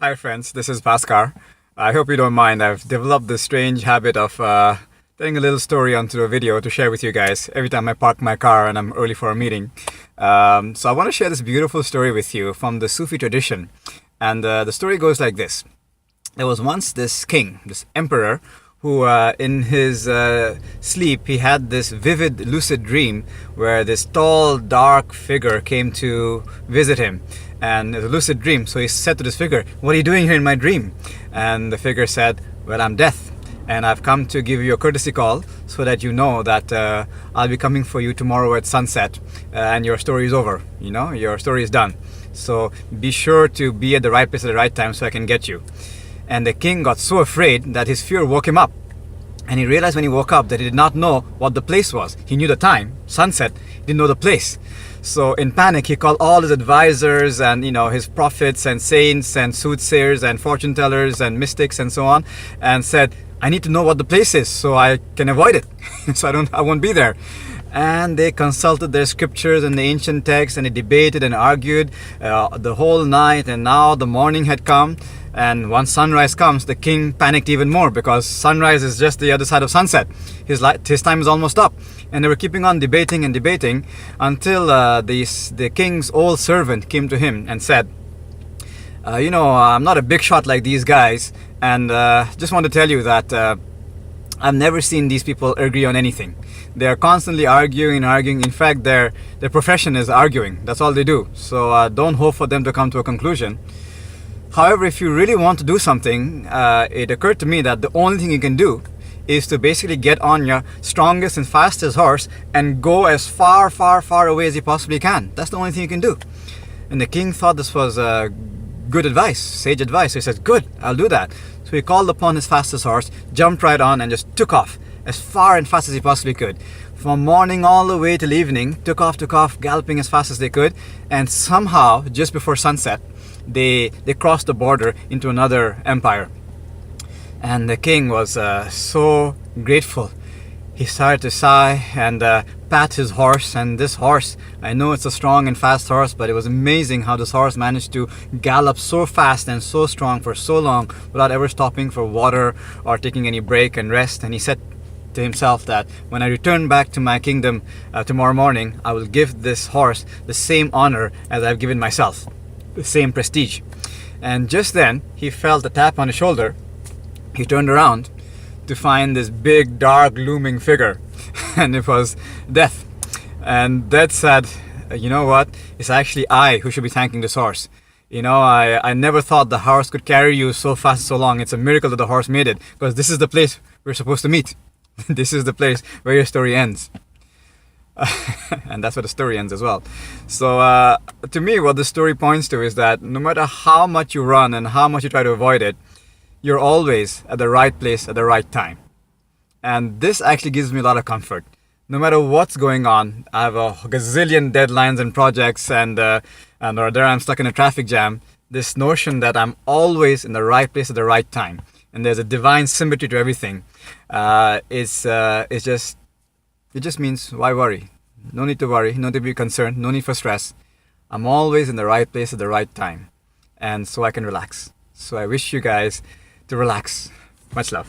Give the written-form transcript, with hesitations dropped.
Hi friends, this is Bhaskar. I hope you don't mind. I've developed this strange habit of telling a little story onto a video to share with you guys every time I park my car and I'm early for a meeting. So I want to share this beautiful story with you from the Sufi tradition. And the story goes like this. There was once this king, this emperor, who in his sleep he had this vivid lucid dream where this tall dark figure came to visit him, and it was a lucid dream. So he said to this figure, "What are you doing here in my dream?" And the figure said, "Well, I'm death, and I've come to give you a courtesy call so that you know that I'll be coming for you tomorrow at sunset, and your story is over. You know, your story is done. So be sure to be at the right place at the right time so I can get you." And the king got so afraid that his fear woke him up. And he realized when he woke up that he did not know what the place was. He knew the time, sunset, he didn't know the place. So in panic, he called all his advisors and, his prophets and saints and soothsayers and fortune tellers and mystics and so on, and said, "I need to know what the place is so I can avoid it. So I won't be there." And they consulted their scriptures and the ancient texts, and they debated and argued the whole night, and now the morning had come. And once sunrise comes, the king panicked even more, because sunrise is just the other side of sunset. His time is almost up. And they were keeping on debating and debating until the king's old servant came to him and said, I'm not a big shot like these guys, and just want to tell you that I've never seen these people agree on anything. They are constantly arguing and arguing. In fact, their profession is arguing. That's all they do. So don't hope for them to come to a conclusion. However, if you really want to do something, it occurred to me that the only thing you can do is to basically get on your strongest and fastest horse and go as far, far, far away as you possibly can. That's the only thing you can do. And the king thought this was good advice, sage advice. So he said, "Good, I'll do that." So he called upon his fastest horse, jumped right on, and just took off as far and fast as he possibly could. From morning all the way till evening, took off, galloping as fast as they could. And somehow, just before sunset, they crossed the border into another empire. And the king was so grateful. He started to sigh and pat his horse. And this horse, I know it's a strong and fast horse, but it was amazing how this horse managed to gallop so fast and so strong for so long without ever stopping for water or taking any break and rest. And he said to himself that when I return back to my kingdom tomorrow morning, I will give this horse the same honor as I've given myself, the same prestige. And just then he felt a tap on his shoulder. He turned around to find this big dark looming figure, and it was Death. And Death said, "You know what, it's actually I who should be thanking this horse. I never thought the horse could carry you so fast so long. It's a miracle that the horse made it, because this is the place we're supposed to meet. This is the place where your story ends." And that's where the story ends as well. So to me, what the story points to is that no matter how much you run and how much you try to avoid it, you're always at the right place at the right time. And this actually gives me a lot of comfort. No matter what's going on, I have a gazillion deadlines and projects, and or there I'm stuck in a traffic jam. This notion that I'm always in the right place at the right time, and there's a divine symmetry to everything, it just means, why worry? No need to worry, no need to be concerned, no need for stress. I'm always in the right place at the right time, and so I can relax. So I wish you guys to relax. Much love.